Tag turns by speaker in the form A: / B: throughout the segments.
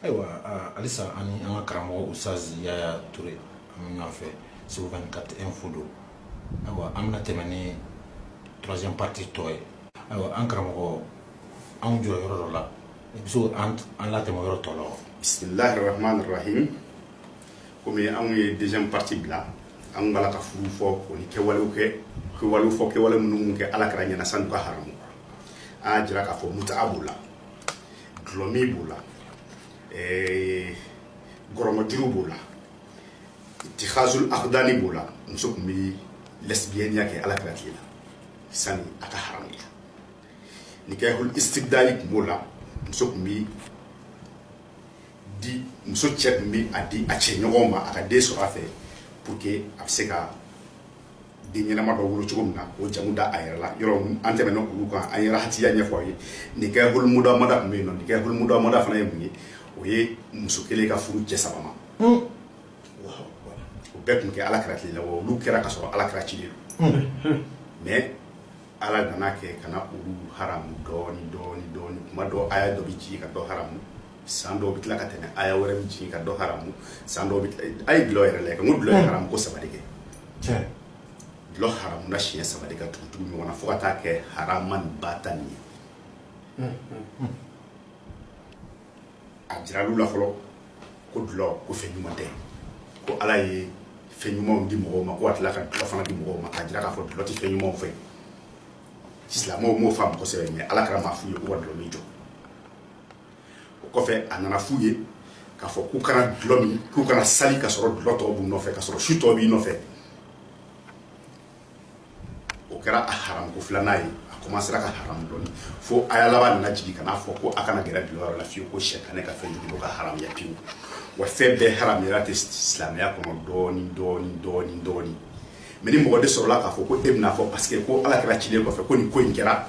A: Ayiwa halisa ani an ka karamɔgɔ Usazi Yaya Ture an bɛ ɲɔgɔn fɛ Segu 24 info don. Ayiwa an bɛna tɛmɛ ni troisième partie tɔ ye. Ayiwa an karamɔgɔ anw jɔ yɔrɔ dɔ la i bɛ se an latɛmɛ yɔrɔ tɔ la wa?
B: Bismillahirrahmanirrahim. Komi anw ye deuxième partie bila an b'a la ka furu fɔ o ni kɛwalew minnu kɛ Alakira ɲɛna sani ka haramu. An y'a jira k'a fɔ muta'a b'o la, dulɔmi b'o la, gɔrɔmɔjuru b'o la, ittikhazul akhdani b'o la, muso tun bɛ lesbienneya kɛ Alakira tile la sani a ka haramu. Nikahul istibdali tun b'o la, muso tun bɛ di muso cɛ tun bɛ a di a cɛ ɲɔgɔn ma a ka den sɔrɔ a fɛ pour que a bɛ se ka den ɲɛnama dɔ wolo cogo min na o jamu da a yɛrɛ la. Yɔrɔ an tɛmɛna olu kan an yɛrɛ hatiya ɲɛfɔ aw ye. Nikahul mudamada tun bɛ yen nɔ. Nikahul mudamada fana ye mun ye? O ye muso kelen ka furu cɛ saba ma. O bɛɛ tun kɛ Alakira tile la wa olu kɛra ka sɔrɔ Alakira cilen don. Mais Ala nana kɛ ka na olu haramu dɔɔni. Kuma dɔ aya dɔ bɛ jigin ka dɔ haramu. San dɔw bɛ tila ka tɛmɛ aya wɛrɛ bɛ jigin ka dɔ haramu. San dɔw bɛ a ye dulɔ yɛrɛ lajɛ ka n ko dulɔ ye haramu ko 3 de kɛ. Dulɔ haramu na siɲɛ 3 de ka tugu ɲɔgɔn na fo ka taa kɛ haraman batan ye. A jiral'u la fɔlɔ ko dulɔ ko fɛn ɲuman tɛ, ko Ala ye fɛn ɲumanw di mɔgɔw ma ko a tila ka dulɔ fana di mɔgɔw ma k'a jira k'a fɔ dulɔ tɛ fɛn ɲumanw fɛ. Silamɛw m'o faamu kosɛbɛ mais Alakira m'a f'u ye ko ka dulɔ min jɔ. O kɔfɛ a nana f'u ye k'a fɔ k'u kana dulɔ min, k'u kana sali ka sɔrɔ dulɔ tɔw b'u nɔfɛ, ka sɔrɔ su tɔw b'i nɔfɛ. O kɛra a haramu ko filanan ye. A commencera ka haramu dɔɔni fo aya laban nana jigin ka n'a fɔ ko a kana gɛrɛ dulɔ yɔrɔ la fiyewu ko sɛtanɛ ka fɛn jugu dɔ ka haramuya pewu. Wa fɛn bɛɛ haramuyara tɛ silamɛya kɔnɔ dɔɔni. Mais ni mɔgɔ de sɔrɔla k'a fɔ ko e bɛna fɔ parce que ko Alakira cilen kɔfɛ ko nin ko in kɛra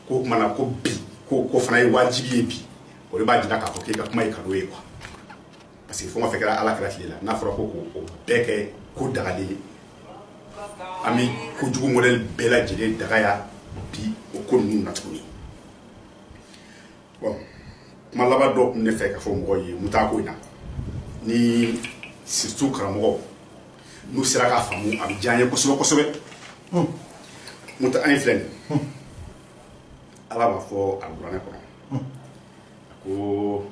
B: ko o kumana ko bi ko fana ye wajibi ye bi. O de b'a jira k'a fɔ k'e ka kuma ye cadeau ye quoi. Parce que fɛn o fɛn kɛra Alakira tile la n'a fɔra ko k'o bɛɛ kɛ ko dagalen ye. An bɛ kojugu modèle bɛɛ lajɛlen dagaya bi o ko ninnu na tuguni. Bon kuma laban dɔ tun ne fɛ ka fɔ mɔgɔw ye muta ko in na ni surtout karamɔgɔw n'u sera k'a faamu a bɛ diya an ye kosɛbɛ. Muta an ye filɛ nin ye Ala b'a fɔ alikuranɛ kɔnɔ ko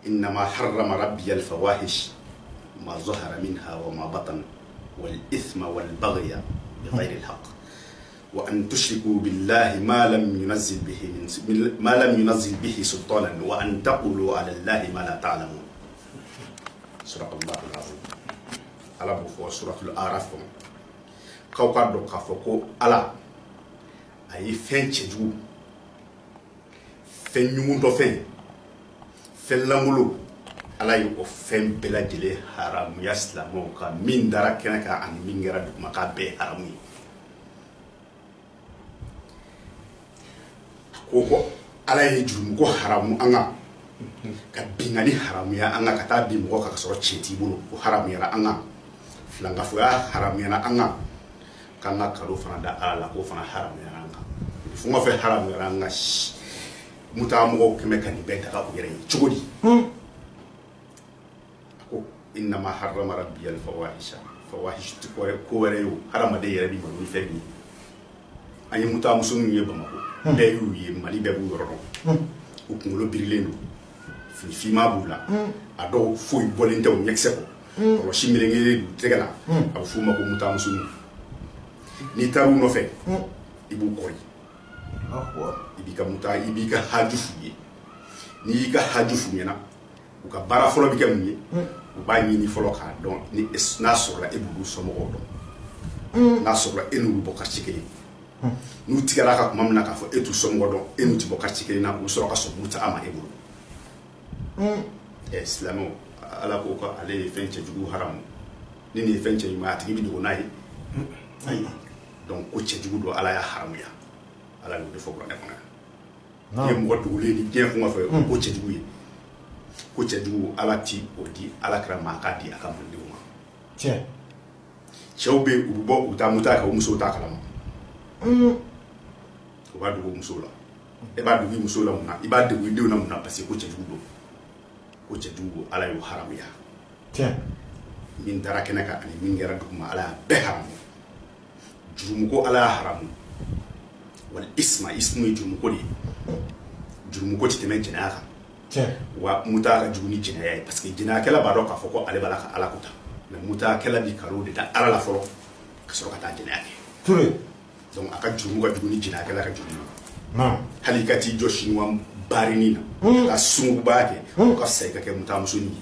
B: innama harrama rabbiyal fawahish ma zahara minha wa ma batan wal ithma wal baghya bighayri al haqq wa an tushriku billahi ma lam yunzil bihi sultanan wa an taqulu ala allahi ma la ta'lamun. Surah Al-Azim. Ala b'o fɔ suratul Araf kɔnɔ k'aw ka dɔn k'a fɔ ko Ala a ye fɛn cɛjugu, fɛn ɲugun dɔ fɛn langolo Ala ye o fɛn bɛɛ lajɛlen haramuya silamɛw kan min dara kɛnɛ kan ani min kɛra duguma k'a bɛɛ haramu ye. Ko Ala ye jurumu ko haramu an kan ka bingani haramuya an kan ka taa bin mɔgɔ kan ka sɔrɔ tiɲɛ t'i bolo o haramuyara an kan. Filankafoya haramuyara an kan k'an ka kado fana da Ala la k'o fana haramuyara an kan. Fɛn o fɛn haramuyara an kan muta mɔgɔw kɛmɛ ka nin bɛɛ daga u yɛrɛ ye cogo di? Ko innama harrama rabbiyal fawahish tɛ ko wɛrɛ ye o hadamaden yɛrɛ b'i malo ni fɛn min ye. An ye muta muso minnu ye Bamakɔ bɛɛ y'u ye Mali bɛɛ b'u yɔrɔ dɔn. U kunkolo birilen don, fini finman b'u la, a dɔw foyi bɔlen tɛ u ɲɛkisɛ kɔ, kɔlɔsi melekelen u tɛgɛ la, a bɛ f'u ma ko muta muso ninnu. N'i taara u nɔfɛ i b'u kɔri, i b'i ka haju f'u ye. N'i y'i ka haju f'u ɲɛna u ka baara fɔlɔ bɛ kɛ mun ye? U b'a ɲini fɔlɔ k'a dɔn n'a sɔrɔla e b'olu somɔgɔw dɔn, n'a sɔrɔla e n'olu bɔ quartier kelen. N'u tigɛra ka kuma min na k'a fɔ e t'u somɔgɔ dɔn e n'u tɛ bɔ quartier kelen na u sɔrɔ ka sɔn muta ma e bolo. Silamɛw Ala ko ale ye fɛn cɛjugu haramu ni nin ye fɛn cɛ ɲuman a tigi bɛ dogo n'a ye. Ayi donc ko cɛjugu don Ala y'a haramuya. Ala y'o de fɔ kuranɛ kɔnɔ. Ni ye mɔgɔ dogolen ni diɲɛ fɛn o fɛn o ko cɛjugu ye. Ko cɛjugu Ala ti o di Alakira ma a k'a di a ka mɔdenw ma. Cɛw bɛ u bɛ bɔ u taa muta kɛ u musow t'a kalama. U b'a dogo musow la. E b'a dogo i musow la mun na? I b'a dogo i denw na mun na? Parce que ko cɛjugu don. ko cɛjugu ala y'o haramuya min dara kɛnɛ kan ani min kɛra duguma ala y'a bɛɛ haramu jurumu ko ala y'a haramu wal ismu ye jurumu ko de ye jurumu ko tɛ tɛmɛ jɛnɛya kan wa muta ka jugu ni jɛnɛya ye parce que jɛnɛyakɛla b'a dɔn k'a fɔ ko ale b'a la ka ala ko ta mais mutakɛla bi kalo de da ala la fɔlɔ ka sɔrɔ ka taa jɛnɛya kɛ donc a ka jurumu ka jugu ni jɛnɛyakɛla ka jugu hali ka t'i jɔ sinuwa barini na ka sunguba kɛ o ka fisa i ka kɛ mutamusoni ye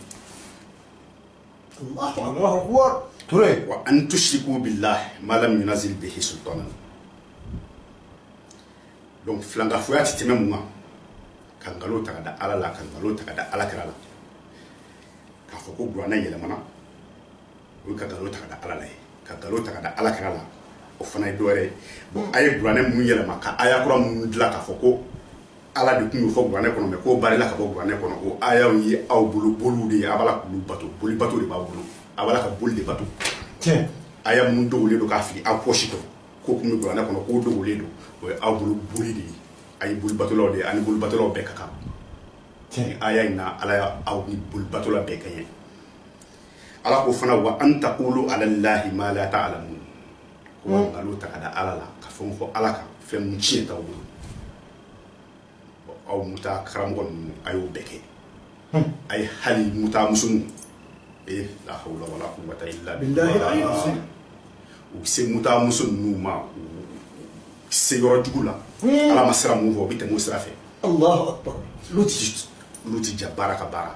A: Allahu akbar Ture
B: wa an tushriku billahi ma lam yunazil bihi sultanan donc filankafoya tɛ tɛmɛ mun kan ka nkalon ta ka da ala la ka nkalon ta ka da alakira la k'a fɔ ko kuranɛ yɛlɛmana o ye ka nkalon ta ka da ala la ye ka nkalon ta ka da alakira la o fana ye dɔwɛrɛ ye bon a ye kuranɛ mun yɛlɛma ka aya kura mun dilan k'a fɔ ko ala de tun y'o fɔ kuranɛ kɔnɔ mais k'o barila ka bɔ kuranɛ kɔnɔ o ayaw ye aw bolo boliw de ye a b'a la k'olu bato boli bato de b'aw bolo a b'a la ka boli de bato aya mun dogolen don k'a fili aw pɔsi kɔnɔ ko kun bɛ kuranɛ kɔnɔ k'o dogolen don o ye aw bolo boli de ye a ye boli batolaw de ye ani boli batolaw bɛɛ ka kan ni aya in na ala y'aw ni boli batola bɛɛ kɛ ɲɛ ala ko fana wa an taqulu ala llahi ma la ta'lamun ko nkalon ta ka da ala la ka fɛnw fɔ ala kan fɛn mun tiɲɛ t'aw bolo aw muta karamɔgɔ ninnu a y'o bɛɛ kɛ a ye hali muta muso ninnu la hawla wala quwwata illa billah u se muta muso ninnu ma se yɔrɔ jugu la ala ma sira mun fɔ u bɛ tɛmɛ o sira fɛ
A: Allahu akbar
B: luti ja baara ka baara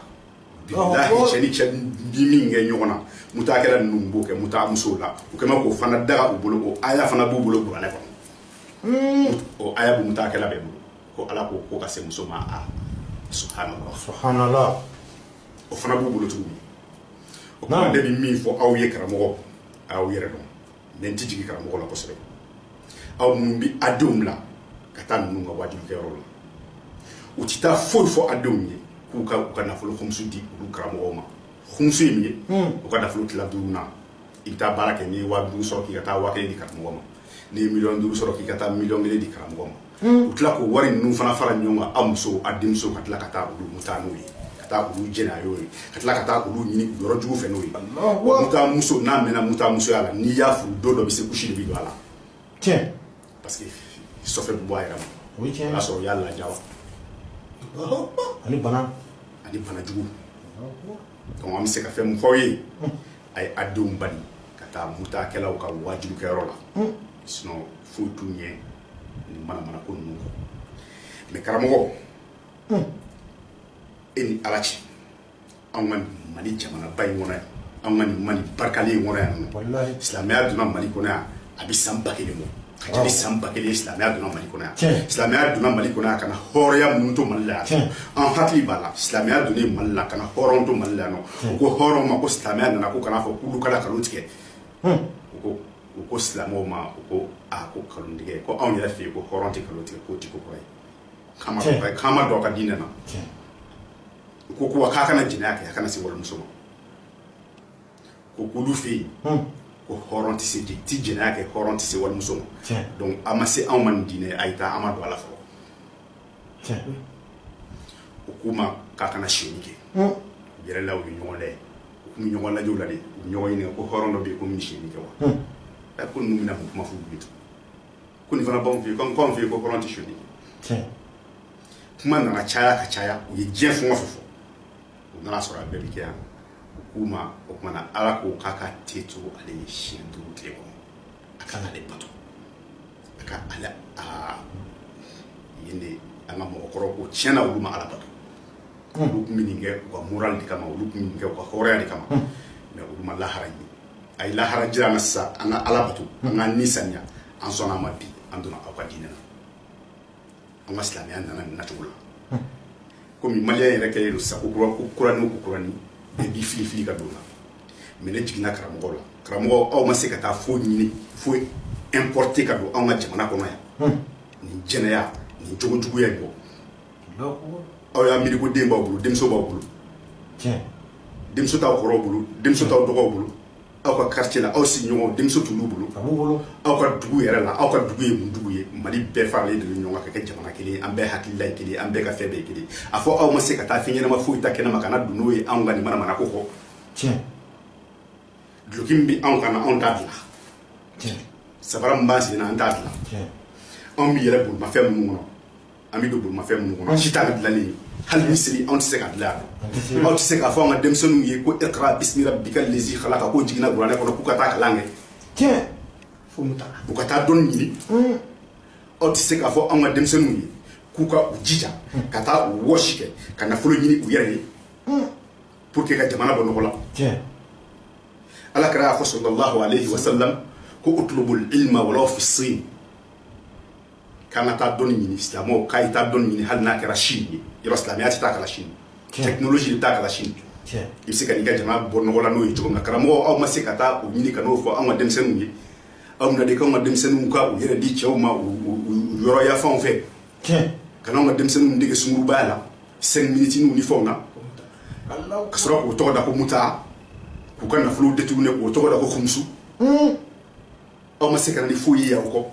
B: billahi cɛ ni cɛ bi min kɛ ɲɔgɔn na mutakɛla ninnu b'o kɛ muta musow la u kɛlen k'o fana daga u bolo o aya fana b'u bolo kuranɛ kɔnɔ o aya bɛ mutakɛla bɛɛ bolo ko ala ko ka se muso ma a
A: subhanallah
B: o fana b'u bolo tuguni o kuma de bɛ min fɔ aw ye karamɔgɔ a y'aw yɛrɛ dɔn nin tɛ jigin karamɔgɔ la kosɛbɛ aw mun bi a denw bila ka taa ninnu ka wajibikɛyɔrɔ la u tɛ taa foyi fɔ a denw ye k'u ka nafolo khumusu di olu karamɔgɔw ma khumusu ye min ye u ka nafolo tila duurunan i bɛ taa baara kɛ n'i ye 5000 sɔrɔ k'i ka taa 1000 di karamɔgɔ ma n'i ye 1,5 sɔrɔ k'i ka taa 1,1 di karamɔgɔ ma u tila k'o wari ninnu fana fara ɲɔgɔn kan a musow a denmuso ka tila ka taa olu muta n'o ye ka taa olu jɛnɛ a y'o ye ka tila ka taa olu ɲini yɔrɔ jugu fɛ n'o ye muta muso n'a mɛnna muta musoya la n'i y'a furu don dɔ bɛ se kusi de bɛ don a la parce que sɔfɛ bɛ bɔ a yɛrɛ ma o y'a sɔrɔ o y'a laja wa
A: ani bana
B: jugu donc an bɛ se ka fɛn mun f'aw ye a ye a denw bali ka taa mutakɛlaw ka wajibikɛyɔrɔ la sinon foyi t'u ɲɛ ni mana ko ninnu kɔ mais karamɔgɔ e ni ala cɛ anw ka mali jamanaba in kɔnɔ yan anw ka nin mali barikalen in kɔnɔ yan nɔ silamɛya donna mali kɔnɔ yan a bɛ san 1000 bɔ ka jeli san 1000 silamɛya donna mali kɔnɔ yan silamɛya donna mali kɔnɔ yan ka na hɔrɔnya minnu to mali la yan an hakili b'a la silamɛya donnen mali la ka na hɔrɔn to mali la yan nɔ u ko hɔrɔnw ma ko silamɛya nana ko kana fɔ k'olu kana kalo tigɛ u ko silamɛw ma u ko ko kalon tigɛ ko anw yɛrɛ fɛ yen ko hɔrɔn tɛ kalo tigɛ k'o tɛ ko kɔrɔ ye k'an ma dɔn ka diinɛ na u ko k'a kana jɛnɛya kɛ a kana se walimuso ma ko k'olu fɛ yen ko hɔrɔn tɛ se ti jɛnɛya kɛ hɔrɔn tɛ se walimuso ma donc a ma se anw ma nin diinɛ a ye taa an ma don a la fɔlɔ u k'u ma k'a kana siyɛnni kɛ u yɛrɛ la u ye ɲɔgɔn lajɛ u tun bɛ ɲɔgɔn lajɛ o la de u bɛ ɲɔgɔn ɲininka ko hɔrɔn dɔ bɛ yen ko min siyɛnni kɛ wa ko ninnu bɛna mun kuma f'u ye ko nin fana b'anw fɛ yen k'anw fɛ yen ko hɔrɔn tɛ siyɛnni kɛ kuma nana caya ka caya u ye diɲɛ fɛn o fɛn fɔ u nana sɔrɔ a bɛɛ bɛ kɛ yan u k'u ma o tuma na ala ko k'a ka te to ale ye siɲɛ 5 tile kɔnɔ a kan k'ale bato a ka ale yen de an ka mɔgɔkɔrɔ ko tiɲɛna olu ma ala bato olu tun bɛ nin kɛ u ka moral de kama olu tun bɛ nin kɛ u ka hɔrɔnya de kama mais olu ma lahara ɲini a ye lahara jira an na sisan an ka ala bato an ka ni saniya an sɔnna a ma bi an donna aw ka diinɛ na an ka silamɛya nana nin nacogo la komi maliyɛn yɛrɛ kɛlen don sisan ko kurani o kurani bɛɛ b'i fili ka don o la mais ne jiginna karamɔgɔw la karamɔgɔ aw ma se ka taa foyi ɲini foyi importer ka don anw ka jamana kɔnɔ yan nin jɛnɛya nin jogojuguya in bɔ aw y'a miiri ko den b'aw bolo denmuso b'aw bolo denmuso t'aw kɔrɔw bolo denmuso t'aw dɔgɔw bolo aw ka quartier la aw sigiɲɔgɔn denmuso t'olu bolo aw ka dugu yɛrɛ la aw ka dugu ye mun dugu ye Mali bɛɛ faralen de ɲɔgɔn kan ka kɛ jamana kelen an bɛɛ hakilila ye kelen an bɛɛ ka fɛn bɛɛ ye kelen a fɔ aw ma se ka taa fɛn ɲɛnama foyi ta kɛnɛma kana don n'o ye anw ka nin mana ko kɔ
A: tiɲɛ
B: duloki min bɛ anw kan anw t'a dilan
A: tiɲɛ
B: sabara min b'an sen na an t'a dilan
A: tiɲɛ
B: anw bɛ yɛlɛ bolimafɛn minnu kɔnɔ an bɛ don bolimafɛn minnu kɔnɔ si t'a dilanni ye hali ni siri anw tɛ se ka dilan aw tɛ se k'a fɔ an ka denmisɛnninw ye ko iqra bismi rabbika lezi khalaqa ko jiginna kuranɛ kɔnɔ k'u ka taa kalan kɛ
A: tiɲɛ
B: fo mu taga u ka taa dɔnni ɲini aw tɛ se k'a fɔ an ka denmisɛnninw ye k'u ka u jija ka taa u wɔsi kɛ ka nafolo ɲini u yɛrɛ ye pour que ka jamana bɔ nɔgɔ la
A: tiɲɛ
B: ala kɛra y'a fɔ sallallahu alayhi wa sallam ko utlubul ilma walaw fi sin k'an ka taa dɔnni ɲini silamɛw k'a ye taa dɔnni ɲini hali n'a kɛra Chine ye yɔrɔ silamɛya tɛ taa kala Chine technologie de taa kala Chine i bɛ se ka n'i ka jamana bɔ nɔgɔ la n'o ye cogo min na karamɔgɔ aw ma se ka taa o ɲini ka n'o fɔ anw ka denmisɛnninw ye aw na de k'anw ka denmisɛnninw ka u yɛrɛ di cɛw ma u yɔrɔ yafanw fɛ ka n'anw ka denmisɛnninw dege sungurubaya la 5 minutes ni fɛnw na ka sɔrɔ k'o tɔgɔ da ko muta k'u ka nafolo détourné k'o tɔgɔ da ko khumsu aw ma se ka na ni foyi ye aw kɔ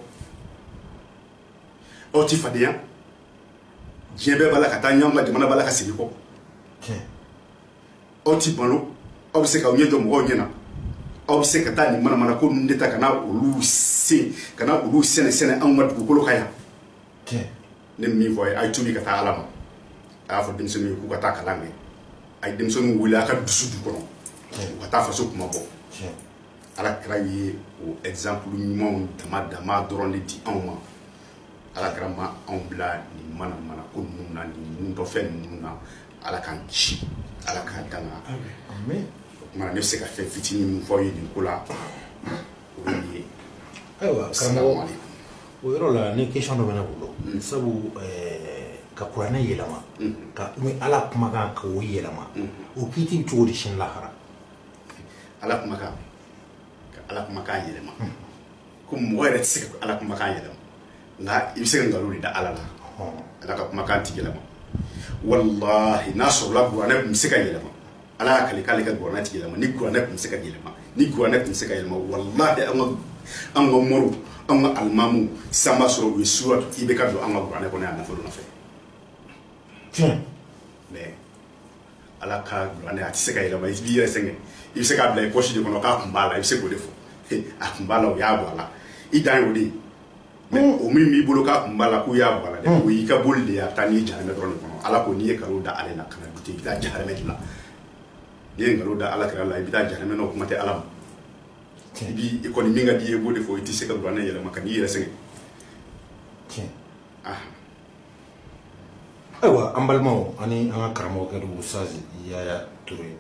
B: aw ti fadenya diɲɛ bɛɛ b'a la ka taa ɲɔgɔn ka jamana b'a la ka segin kɔ aw ti balo aw bɛ se k'aw ɲɛ jɔ mɔgɔw ɲɛna aw bɛ se ka taa nin manamana ko ninnu de ta ka na olu sɛnɛ anw ka dugukolo kan yan ne bɛ min fɔ a ye tubi ka taa Ala ma a y'a fɔ denmisɛnninw ye k'u ka taa kalan kɛ a ye denmisɛnninw wele a ka dusu du kɔnɔ u ka taa faso kuma bɔ Ala kɛra ye o exemple ɲumanw dama dɔrɔn de di anw ma Ala kɛra ma anw bila nin manamana ko ninnu na nin dɔfɛn ninnu na Ala k'an kisi Ala k'an tanga amen o kuma ne bɛ se ka fɛn fitinin min fɔ ye nin ko la o ye
A: ayiwa karamɔgɔ o yɔrɔ la ni question dɔ bɛ ne bolo sabu ka kuranɛ yɛlɛma ka Ala kumakan ka o yɛlɛma o kiti cogo di sini lahara
B: Ala kumakan ka Ala kumakan yɛlɛma ko mɔgɔ yɛrɛ tɛ se ka Ala kumakan yɛlɛma nka i bɛ se ka nkalon de da Ala la Ala ka kumakan tɛ yɛlɛma wallahi n'a sɔrɔla kuranɛ tun bɛ se ka yɛlɛma Ala y'a kale k'ale ka kuranɛ tɛ yɛlɛma ni kuranɛ tun bɛ se ka yɛlɛma ni kuranɛ tun bɛ se ka yɛlɛma wallahi an ka mɔriw an ka alimamuw sisan b'a sɔrɔ u ye suratu i bɛ ka don an ka kuranɛ kɔnɔ yan nafolo nɔfɛ mais Ala ka kuranɛ a tɛ se ka yɛlɛma i b'i yɛrɛ sɛgɛn i bɛ se k'a bila i poche de kɔnɔ k'a kun b'a la i bɛ se k'o de fɔ a kun b'a la o y'a bɔ a la i dan y'o de ye mais o min b'i bolo k'a kun b'a la k'u y'a bɔ a la dɛ o y'i ka boli de ye a bɛ taa n'i jahanɛmɛ dɔrɔn de kɔnɔ Ala ko n'i ye nkalon da ale la kana dute i bɛ taa jahanɛmɛ de la n'i ye nkalon da Ala kɛra la i bɛ taa jahanɛmɛ na o kuma tɛ Ala ma i bi kɔni min ka di i ye i b'o de fɔ i tɛ se ka kuranɛ yɛlɛma ka n'i yɛrɛ sɛgɛn
A: ayiwa an balimaw ani an ka karamɔgɔkɛ Ustaz Yaya Ture